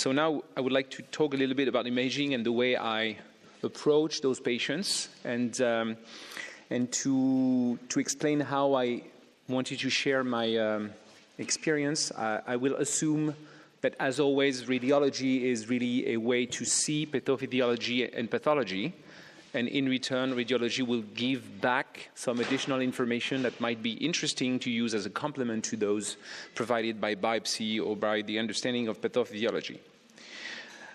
So now I would like to talk a little bit about imaging and the way I approach those patients, and to explain how I wanted to share my experience. I will assume that, as always, radiology is really a way to see pathophysiology and pathology, and in return, radiology will give back some additional information that might be interesting to use as a complement to those provided by biopsy or by the understanding of pathophysiology.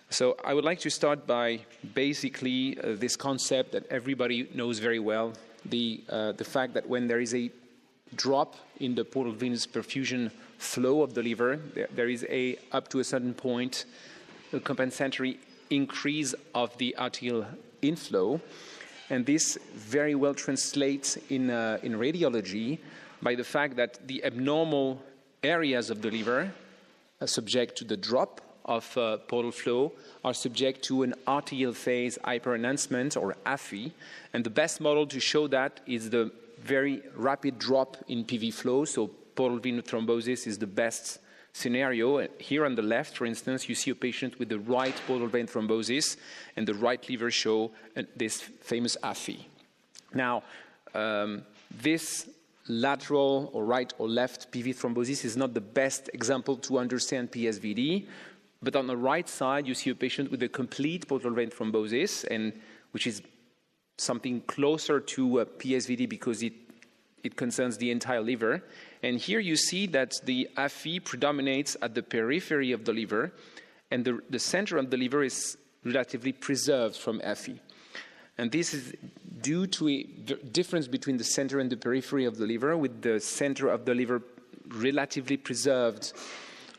So I would like to start by basically this concept that everybody knows very well, the fact that when there is a drop in the portal venous perfusion flow of the liver, there is up to a certain point, a compensatory increase of the arterial inflow, and this very well translates in radiology by the fact that the abnormal areas of the liver are subject to the drop of portal flow, are subject to an arterial phase hyperenhancement or AFI, and the best model to show that is the very rapid drop in PV flow. So portal venous thrombosis is the best scenario. Here on the left, for instance, you see a patient with the right portal vein thrombosis, and the right liver show this famous AFI. Now, this lateral or right or left PV thrombosis is not the best example to understand PSVD, but on the right side, you see a patient with a complete portal vein thrombosis, and which is something closer to PSVD because it concerns the entire liver. And here you see that the AFI predominates at the periphery of the liver, and the center of the liver is relatively preserved from AFI. And this is due to a difference between the center and the periphery of the liver, with the center of the liver relatively preserved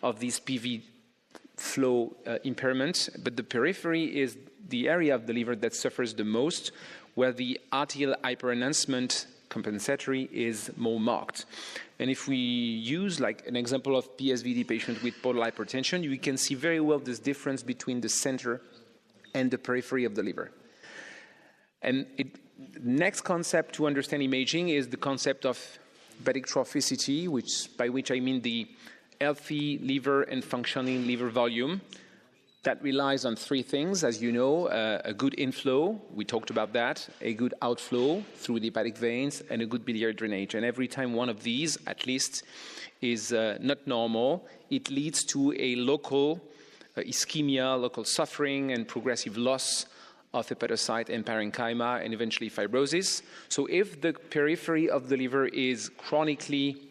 of this PV flow impairment, but the periphery is the area of the liver that suffers the most, where the arterial hyperenhancement compensatory is more marked. And if we use like an example of PSVD patient with portal hypertension, you can see very well this difference between the center and the periphery of the liver. And next concept to understand imaging is the concept of hepatic trophicity, by which I mean the healthy liver and functioning liver volume. That relies on three things, as you know: a good inflow, we talked about that, a good outflow through the hepatic veins, and a good biliary drainage. And every time one of these, at least, is not normal, it leads to a local ischemia, local suffering, and progressive loss of hepatocyte and parenchyma, and eventually fibrosis. So if the periphery of the liver is chronically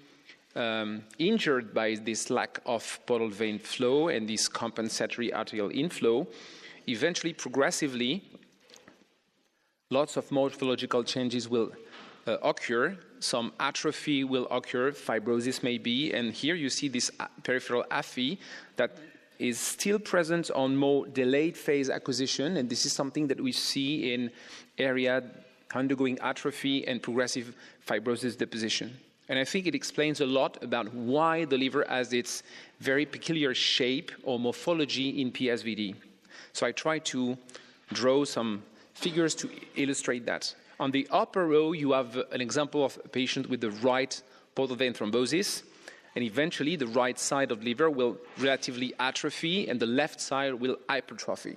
injured by this lack of portal vein flow and this compensatory arterial inflow, eventually, progressively, lots of morphological changes will occur. Some atrophy will occur, fibrosis may be, and here you see this peripheral AFI that is still present on more delayed phase acquisition, and this is something that we see in area undergoing atrophy and progressive fibrosis deposition. And I think it explains a lot about why the liver has its very peculiar shape or morphology in PSVD. So I try to draw some figures to illustrate that. On the upper row, you have an example of a patient with the right portal vein thrombosis, and eventually the right side of the liver will relatively atrophy and the left side will hypertrophy.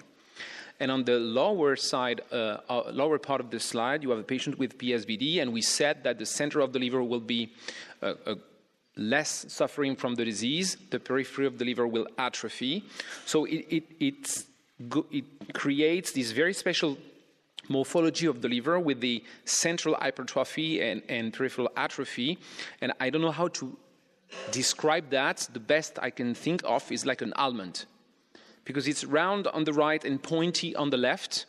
And on the lower side, lower part of the slide, you have a patient with PSVD, and we said that the center of the liver will be less suffering from the disease. The periphery of the liver will atrophy. So it creates this very special morphology of the liver with the central hypertrophy and peripheral atrophy. And I don't know how to describe that. The best I can think of is like an almond, because it's round on the right and pointy on the left.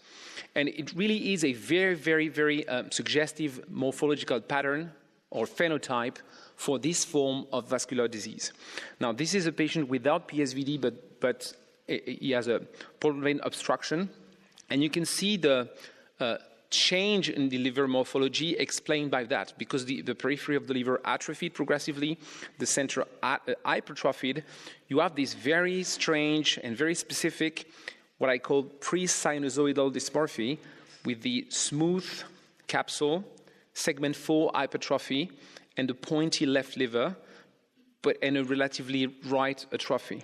And it really is a very, very, very suggestive morphological pattern or phenotype for this form of vascular disease. Now, this is a patient without PSVD, but he has a portal vein obstruction. And you can see the change in the liver morphology explained by that, because the periphery of the liver atrophied progressively, the center hypertrophied. You have this very strange and very specific, what I call pre-sinusoidal dysmorphy, with the smooth capsule, segment 4 hypertrophy, and the pointy left liver, and a relatively right atrophy.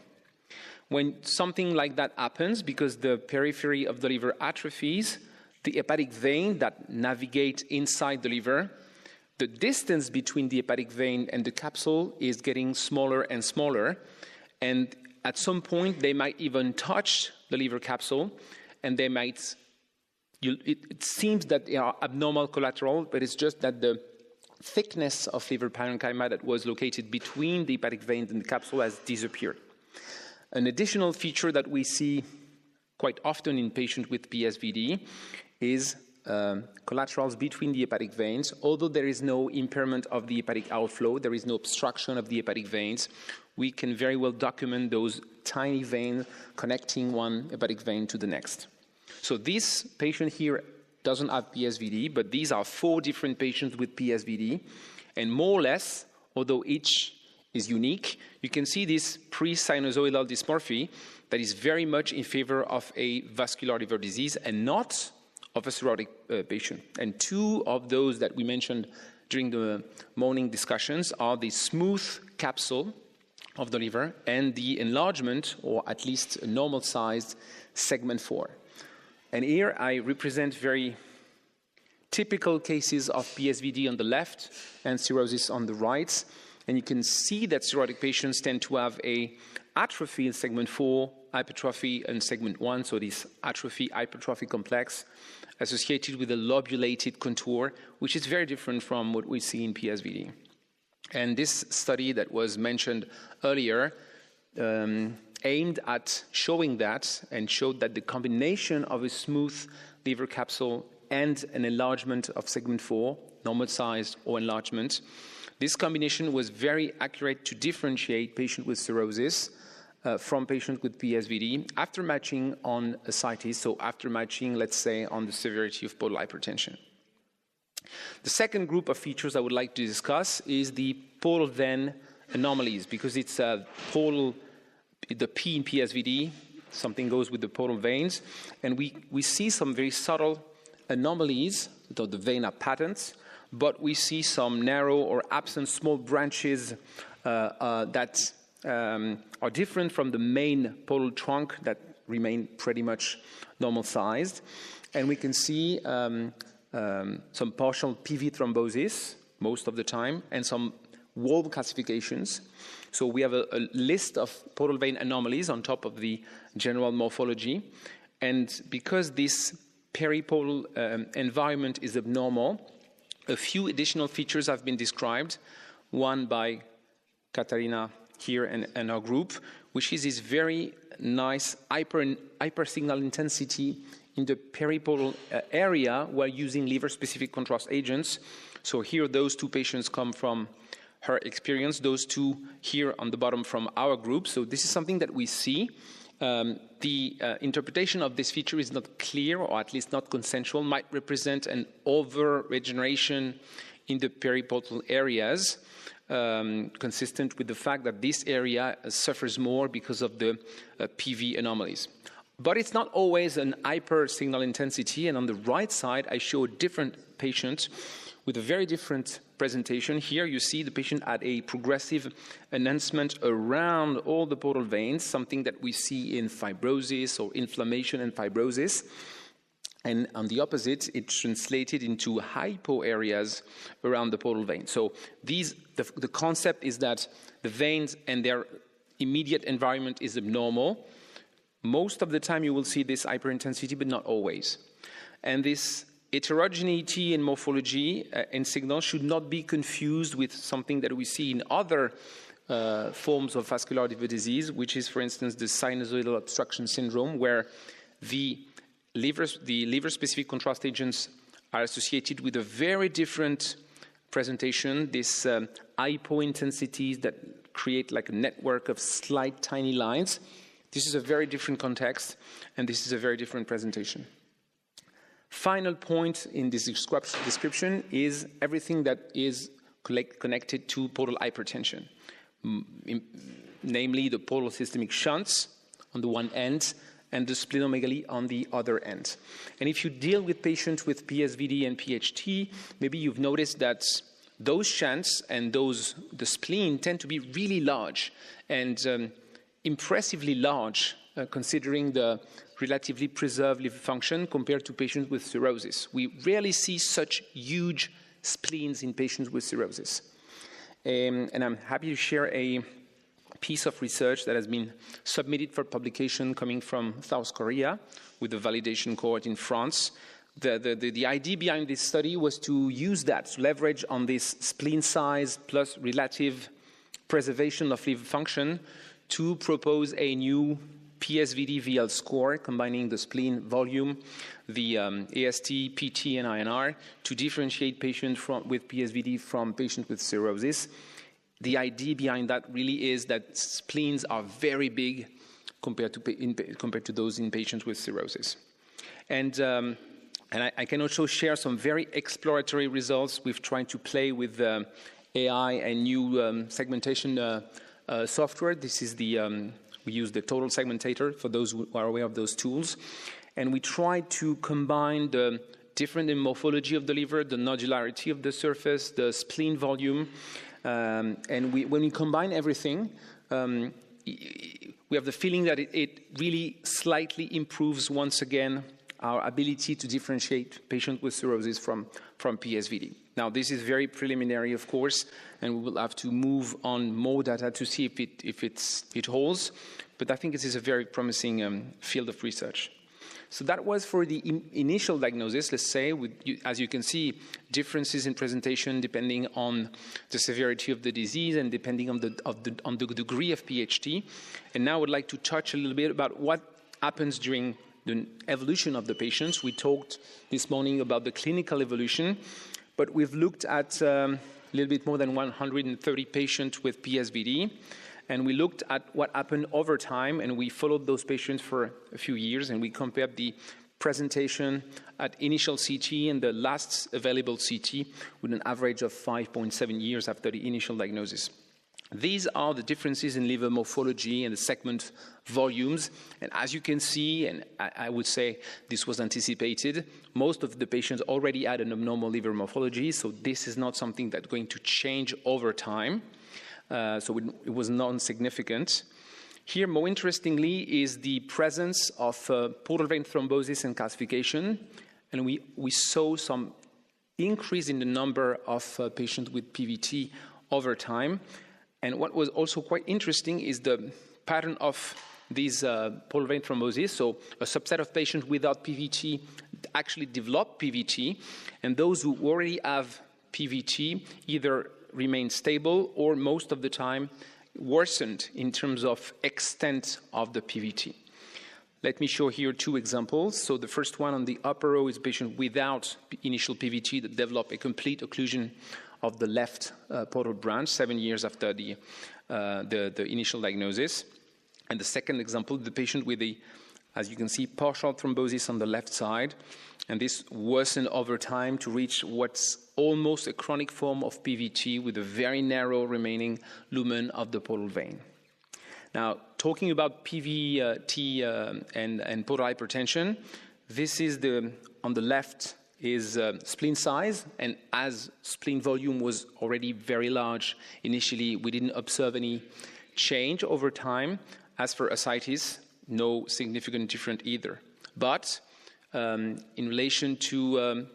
When something like that happens, because the periphery of the liver atrophies, the hepatic vein that navigates inside the liver, the distance between the hepatic vein and the capsule is getting smaller and smaller. And at some point, they might even touch the liver capsule, and they might, it seems that they are abnormal collateral, but it's just that the thickness of liver parenchyma that was located between the hepatic vein and the capsule has disappeared. An additional feature that we see quite often in patients with PSVD is collaterals between the hepatic veins. Although there is no impairment of the hepatic outflow, there is no obstruction of the hepatic veins, we can very well document those tiny veins connecting one hepatic vein to the next. So this patient here doesn't have PSVD, but these are 4 different patients with PSVD, and more or less, although each is unique, you can see this pre-sinusoidal dysmorphy that is very much in favor of a vascular liver disease and not of a cirrhotic patient. And 2 of those that we mentioned during the morning discussions are the smooth capsule of the liver and the enlargement, or at least a normal-sized segment 4. And here I represent very typical cases of PSVD on the left and cirrhosis on the right. And you can see that cirrhotic patients tend to have a atrophy in segment 4, hypertrophy in segment 1, so this atrophy-hypertrophy complex associated with a lobulated contour, which is very different from what we see in PSVD. And this study that was mentioned earlier aimed at showing that and showed that the combination of a smooth liver capsule and an enlargement of segment 4, normal size or enlargement, this combination was very accurate to differentiate patients with cirrhosis from patients with PSVD after matching on ascites, so after matching, let's say, on the severity of portal hypertension. The second group of features I would like to discuss is the portal vein anomalies, because it's the P in PSVD, something goes with the portal veins, and we see some very subtle anomalies, though the veins are patent, but we see some narrow or absent small branches that are different from the main portal trunk that remain pretty much normal-sized. And we can see some partial PV thrombosis most of the time, and some wall calcifications. So we have a list of portal vein anomalies on top of the general morphology. And because this periportal environment is abnormal, a few additional features have been described, one by Katarina here and our group, which is this very nice hypersignal intensity in the periportal area while using liver-specific contrast agents. So here those 2 patients come from her experience, those 2 here on the bottom from our group. So this is something that we see. The interpretation of this feature is not clear, or at least not consensual, might represent an over-regeneration in the periportal areas, consistent with the fact that this area suffers more because of the PV anomalies. But it's not always an hyper-signal intensity, and on the right side, I show a different patient with a very different presentation. Here you see the patient had a progressive enhancement around all the portal veins, something that we see in fibrosis or inflammation and fibrosis. And on the opposite, it translated into hypo areas around the portal vein. So the concept is that the veins and their immediate environment is abnormal. Most of the time you will see this hyperintensity, but not always. And this heterogeneity in morphology and signal should not be confused with something that we see in other forms of vascular liver disease, which is, for instance, the sinusoidal obstruction syndrome, where the liver-specific contrast agents are associated with a very different presentation, this hypointensities that create like a network of slight tiny lines. This is a very different context, and this is a very different presentation. Final point in this description is everything that is connected to portal hypertension, namely the portal systemic shunts on the one end and the splenomegaly on the other end. And if you deal with patients with PSVD and PHT, maybe you've noticed that those shunts and the spleen tend to be really large. And impressively large, considering the relatively preserved liver function compared to patients with cirrhosis. We rarely see such huge spleens in patients with cirrhosis. And I'm happy to share a piece of research that has been submitted for publication coming from South Korea with the validation cohort in France. The idea behind this study was to use that, to leverage on this spleen size plus relative preservation of liver function to propose a new PSVD-VL score combining the spleen volume, the AST, PT, and INR to differentiate patients with PSVD from patients with cirrhosis. The idea behind that really is that spleens are very big compared to those in patients with cirrhosis. And I can also share some very exploratory results. We've tried to play with AI and new segmentation software. This is we use the total segmentator for those who are aware of those tools. And we tried to combine the different in morphology of the liver, the nodularity of the surface, the spleen volume. And when we combine everything, we have the feeling that it really slightly improves, once again, our ability to differentiate patients with cirrhosis from PSVD. Now, this is very preliminary, of course, and we will have to move on more data to see if it holds. But I think this is a very promising field of research. So that was for the initial diagnosis, let's say, as you can see, differences in presentation depending on the severity of the disease and depending on the degree of PHT. And now I would like to touch a little bit about what happens during the evolution of the patients. We talked this morning about the clinical evolution, but we've looked at a little bit more than 130 patients with PSVD. And we looked at what happened over time, and we followed those patients for a few years, and we compared the presentation at initial CT and the last available CT with an average of 5.7 years after the initial diagnosis. These are the differences in liver morphology and the segment volumes. And as you can see, and I would say this was anticipated, most of the patients already had an abnormal liver morphology, so this is not something that's going to change over time. So it was non-significant. Here, more interestingly, is the presence of portal vein thrombosis and calcification. And we saw some increase in the number of patients with PVT over time. And what was also quite interesting is the pattern of these portal vein thrombosis. So a subset of patients without PVT actually develop PVT. And those who already have PVT either remain stable or most of the time worsened in terms of extent of the PVT. Let me show here two examples. So the first one on the upper row is a patient without initial PVT that developed a complete occlusion of the left portal branch 7 years after the initial diagnosis. And the second example, the patient with as you can see, partial thrombosis on the left side. And this worsened over time to reach what's almost a chronic form of PVT with a very narrow remaining lumen of the portal vein. Now, talking about PVT and portal hypertension, this is on the left is spleen size, and as spleen volume was already very large initially, we didn't observe any change over time. As for ascites, no significant difference either. But in relation to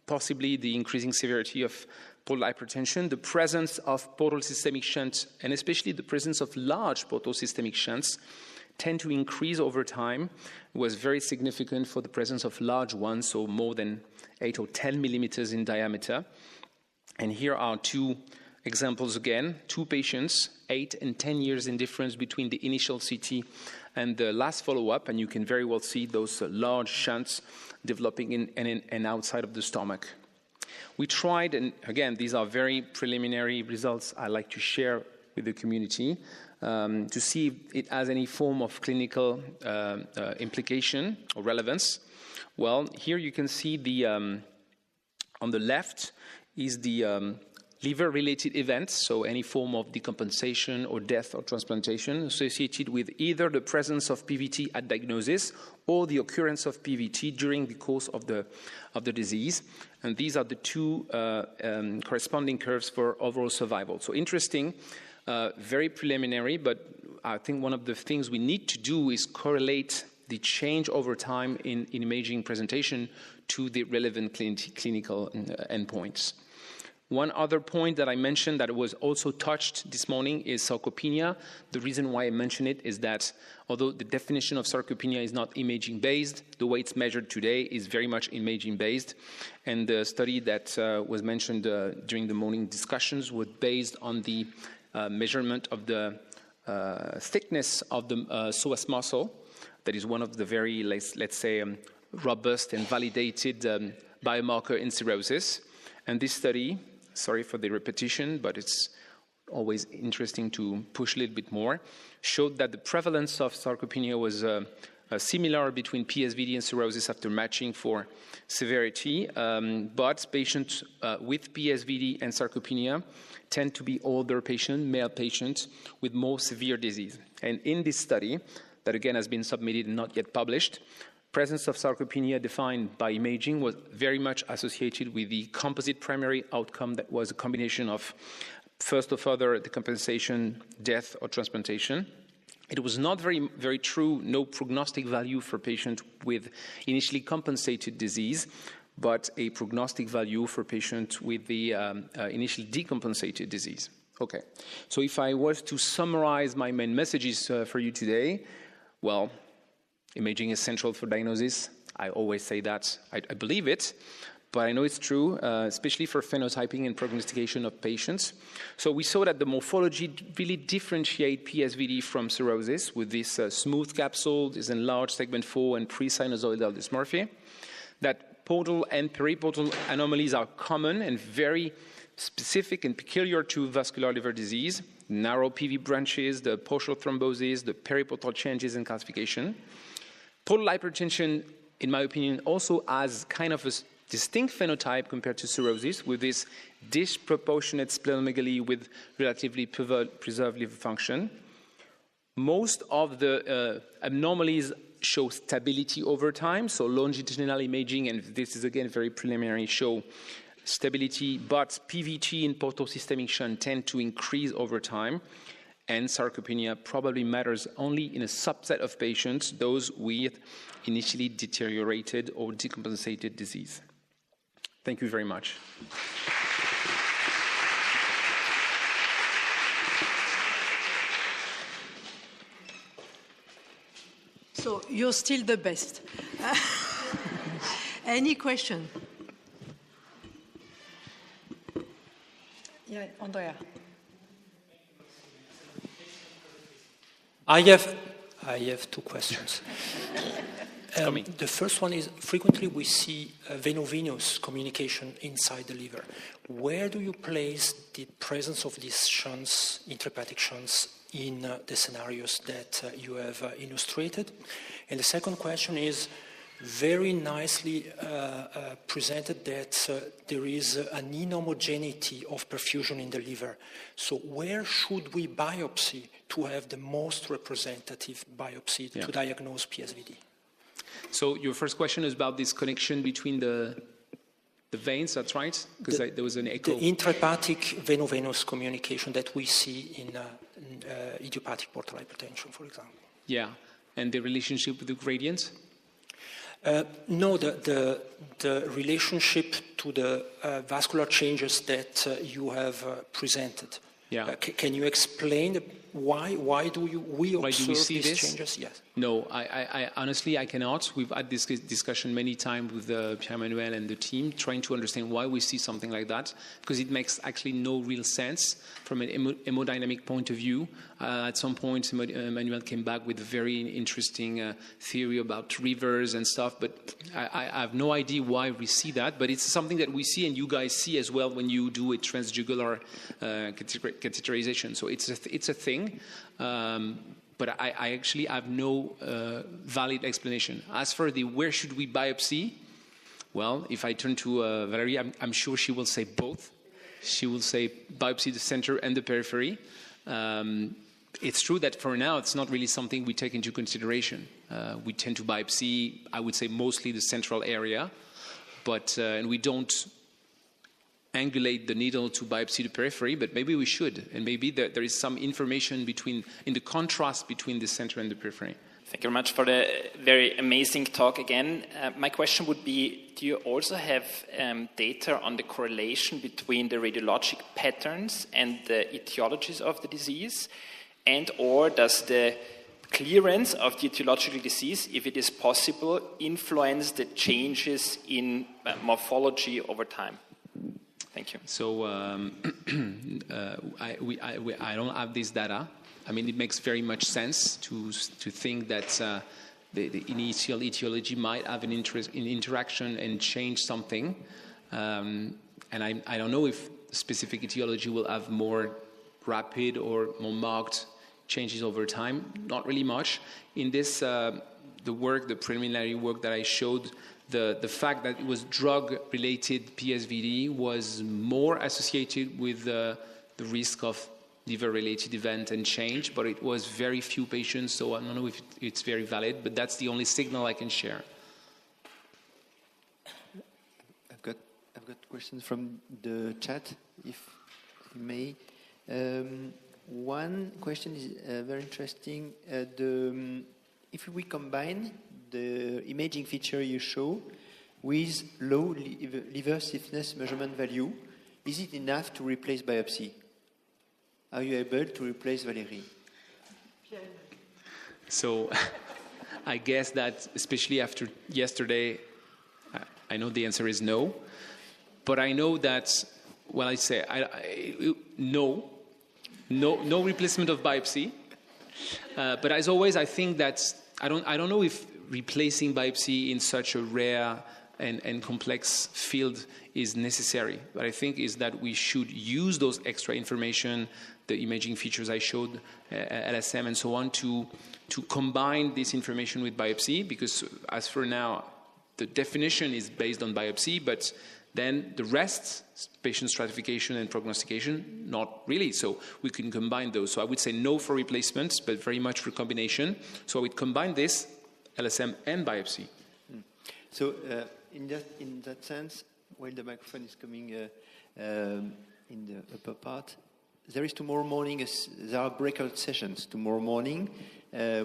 possibly the increasing severity of portal hypertension, the presence of portal systemic shunts, and especially the presence of large portal systemic shunts, tend to increase over time. It was very significant for the presence of large ones, so more than 8 or 10 millimeters in diameter. And here are two examples again, two patients, 8 and 10 years in difference between the initial CT and the last follow-up, and you can very well see those large shunts developing in and outside of the stomach. We tried, and again, these are very preliminary results I like to share with the community, to see if it has any form of clinical implication or relevance. Well, here you can see on the left is the liver-related events, so any form of decompensation or death or transplantation associated with either the presence of PVT at diagnosis or the occurrence of PVT during the course of the disease. And these are the two corresponding curves for overall survival. So interesting, Very preliminary, but I think one of the things we need to do is correlate the change over time in imaging presentation to the relevant clinical endpoints. One other point that I mentioned that was also touched this morning is sarcopenia. The reason why I mention it is that although the definition of sarcopenia is not imaging-based, the way it's measured today is very much imaging-based. And the study that was mentioned during the morning discussions was based on the measurement of the thickness of the psoas muscle. That is one of the very, let's say, robust and validated biomarker in cirrhosis. And this study, sorry for the repetition, but it's always interesting to push a little bit more, showed that the prevalence of sarcopenia was similar between PSVD and cirrhosis after matching for severity, but patients with PSVD and sarcopenia tend to be older patients, male patients, with more severe disease. And in this study, that again has been submitted and not yet published, presence of sarcopenia defined by imaging was very much associated with the composite primary outcome that was a combination of first or further decompensation, death, or transplantation. It was not very true, no prognostic value for patients with initially compensated disease, but a prognostic value for patients with the initially decompensated disease. Okay, so if I was to summarize my main messages for you today, well, imaging is central for diagnosis. I always say that. I believe it, but I know it's true, especially for phenotyping and prognostication of patients. So we saw that the morphology really differentiate PSVD from cirrhosis with this smooth capsule, this enlarged segment 4 and pre-sinusoidal dysmorphia. That portal and periportal anomalies are common and very specific and peculiar to vascular liver disease. Narrow PV branches, the partial thrombosis, the periportal changes in calcification. Portal hypertension, in my opinion, also has kind of a distinct phenotype compared to cirrhosis with this disproportionate splenomegaly with relatively preserved liver function. Most of the abnormalities show stability over time, so longitudinal imaging, and this is again very preliminary, show stability, but PVT and portosystemic shunt tend to increase over time, and sarcopenia probably matters only in a subset of patients, those with initially deteriorated or decompensated disease. Thank you very much. So you're still the best. Any question? Yeah, Andrea. I have two questions. The first one is, frequently we see veno-venous communication inside the liver. Where do you place the presence of these shunts, intrahepatic shunts, in the scenarios that you have illustrated? And the second question is, very nicely presented that there is an inhomogeneity of perfusion in the liver. So where should we biopsy to have the most representative biopsy to diagnose PSVD? So your first question is about this connection between the veins, that's right? Because there was an echo. The intrahepatic veno-venous communication that we see in idiopathic portal hypertension, for example. Yeah, and the relationship with the gradient? No, the relationship to the vascular changes that you have presented. Yeah. Can you explain why do we observe see these this? changes? Yes. No, I honestly I cannot. We've had this discussion many times with Pierre-Emmanuel and the team, trying to understand why we see something like that, because it makes actually no real sense from an hemodynamic point of view. At some point, Emmanuel came back with a very interesting theory about rivers and stuff, but I have no idea why we see that. But it's something that we see, and you guys see as well when you do a transjugular catheterization. So it's a thing. But I actually have no valid explanation. As for the where should we biopsy, well, if I turn to Valérie, I'm sure she will say both. She will say biopsy the center and the periphery. It's true that for now, it's not really something we take into consideration. We tend to biopsy, I would say, mostly the central area, but and we don't angulate the needle to biopsy the periphery, but maybe we should, and maybe there is some information in the contrast between the center and the periphery. Thank you very much for the very amazing talk again. My question would be, do you also have data on the correlation between the radiologic patterns and the etiologies of the disease? And or does the clearance of the etiological disease, if it is possible, influence the changes in morphology over time? Thank you. So I don't have this data. I mean, it makes very much sense to think that the initial etiology might have an interaction and change something. And I don't know if specific etiology will have more rapid or more marked changes over time. Not really much. In this, the preliminary work that I showed, the fact that it was drug-related PSVD was more associated with the risk of liver-related event and change, but it was very few patients, so I don't know if it's very valid, but that's the only signal I can share. I've got questions from the chat, if you may. One question is very interesting. If we combine the imaging feature you show with low liver stiffness measurement value, is it enough to replace biopsy? Are you able to replace Valérie? So I guess that, especially after yesterday, I know the answer is no. But I know that, well, I say no replacement of biopsy. But as always, I think that I don't know if replacing biopsy in such a rare and complex field is necessary. But I think is that we should use those extra information, the imaging features I showed, LSM and so on, to combine this information with biopsy, because as for now, the definition is based on biopsy, but then the rest, patient stratification and prognostication, not really. So we can combine those. So I would say no for replacements, but very much for combination. So I would combine this, LSM and biopsy. So in that sense, while the microphone is coming in the upper part, there is tomorrow morning, there are breakout sessions tomorrow morning,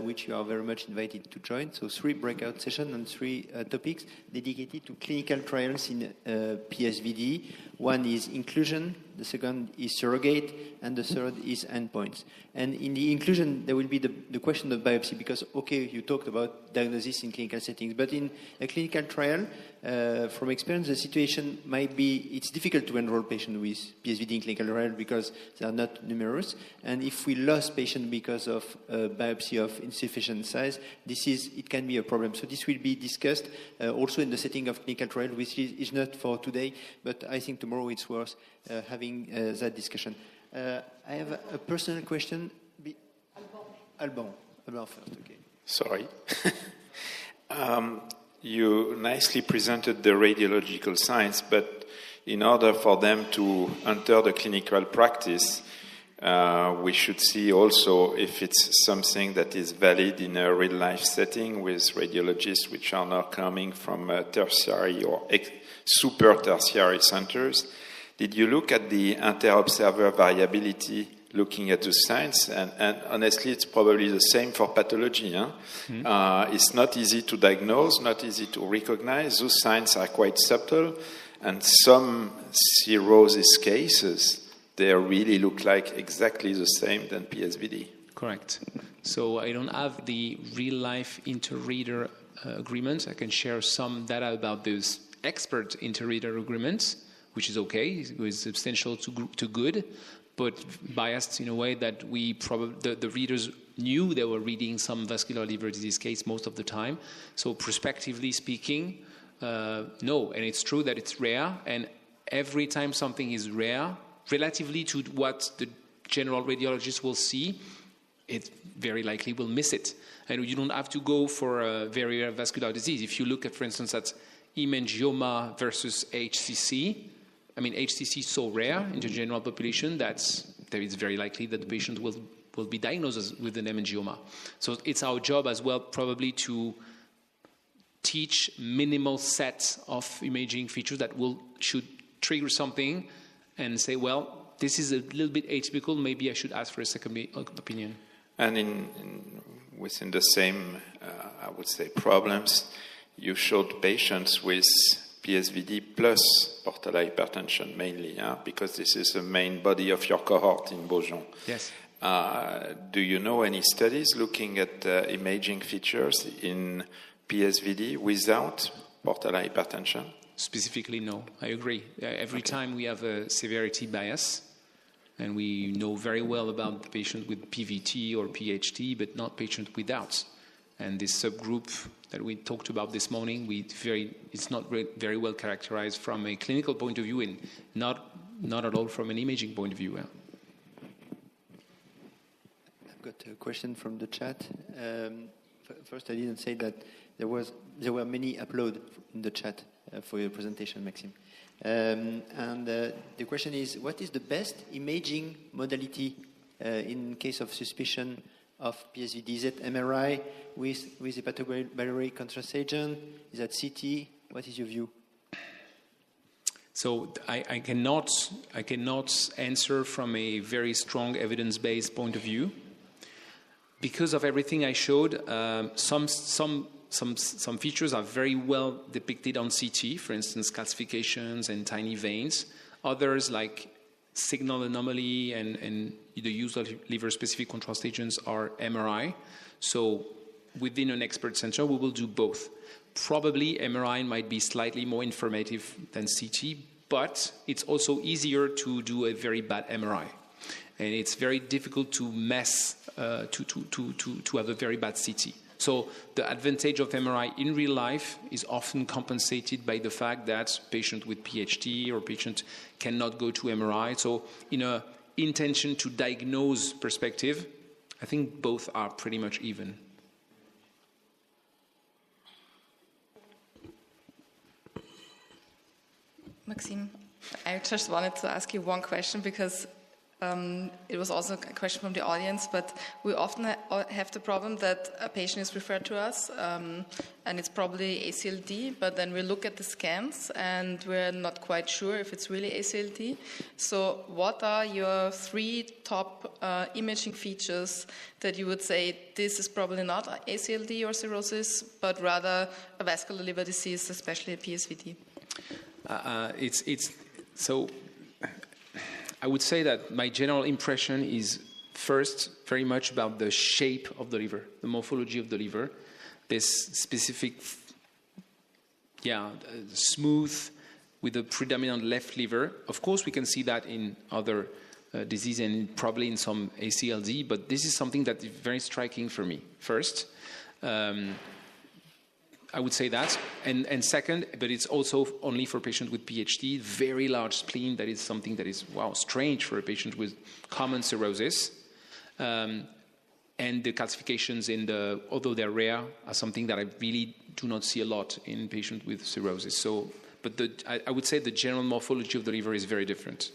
which you are very much invited to join. So 3 breakout sessions on 3 topics dedicated to clinical trials in PSVD. One is inclusion, the second is surrogate, and the third is endpoints. And in the inclusion, there will be the question of biopsy, because, okay, you talked about diagnosis in clinical settings, but in a clinical trial, from experience, the situation might be, it's difficult to enroll patients with PSVD in clinical trial because they are not numerous. And if we lost patients because of biopsy of insufficient size, it can be a problem. So this will be discussed also in the setting of clinical trial, which is not for today, but I think tomorrow it's worth having that discussion. I have a personal question. Alban first, okay. Sorry. You nicely presented the radiological science, but in order for them to enter the clinical practice, we should see also if it's something that is valid in a real-life setting with radiologists which are now coming from tertiary or super tertiary centers. Did you look at the inter-observer variability looking at the science? And honestly, it's probably the same for pathology. Huh? Mm-hmm. It's not easy to diagnose, not easy to recognize. Those signs are quite subtle. And some cirrhosis cases, they really look like exactly the same than PSVD. Correct. So I don't have the real-life inter-reader agreements. I can share some data about those expert inter-reader agreements, which is okay. It was substantial to good, but biased in a way that the readers knew they were reading some vascular liver disease case most of the time. So prospectively speaking, no. And it's true that it's rare, and every time something is rare, relatively to what the general radiologist will see, it very likely will miss it. And you don't have to go for a very rare vascular disease. If you look at, for instance, at hemangioma versus HCC, I mean, HCC is so rare in the general population that it's very likely that the patient will be diagnosed with an hemangioma. So it's our job as well probably to teach minimal sets of imaging features that should trigger something and say, well, this is a little bit atypical, maybe I should ask for a second opinion. And within the same, I would say, problems, you showed patients with PSVD plus portal hypertension mainly, because this is the main body of your cohort in Beaujon. Yes. Do you know any studies looking at imaging features in PSVD without portal hypertension? Specifically, no. I agree. Every time we have a severity bias, and we know very well about the patient with PVT or PHT, but not patient without. And this subgroup that we talked about this morning, it's not very well characterized from a clinical point of view, and not at all from an imaging point of view. I've got a question from the chat. First, I didn't say that there were many uploads in the chat for your presentation, Maxime. The question is, what is the best imaging modality in case of suspicion of PSVD? Is it MRI with hepatobiliary contrast agent? Is that CT? What is your view? So I cannot answer from a very strong evidence-based point of view. Because of everything I showed, some features are very well depicted on CT, for instance, calcifications and tiny veins. Others, like signal anomaly and the use of liver-specific contrast agents, are MRI. So within an expert center, we will do both. Probably MRI might be slightly more informative than CT, but it's also easier to do a very bad MRI. And it's very difficult to to have a very bad CT. So the advantage of MRI in real life is often compensated by the fact that patient with PHT or patient cannot go to MRI. So in an intention to diagnose perspective, I think both are pretty much even. Maxime, I just wanted to ask you one question because it was also a question from the audience, but we often have the problem that a patient is referred to us and it's probably ACLD, but then we look at the scans and we're not quite sure if it's really ACLD. So what are your 3 top imaging features that you would say this is probably not ACLD or cirrhosis, but rather a vascular liver disease, especially a PSVD? So I would say that my general impression is first very much about the shape of the liver, the morphology of the liver, this specific, smooth with a predominant left liver. Of course, we can see that in other disease and probably in some ACLD, but this is something that is very striking for me. First, I would say that. And second, but it's also only for patients with PHT, very large spleen. That is something that is, strange for a patient with common cirrhosis. And the calcifications although they're rare, are something that I really do not see a lot in patients with cirrhosis. So, but I would say the general morphology of the liver is very different.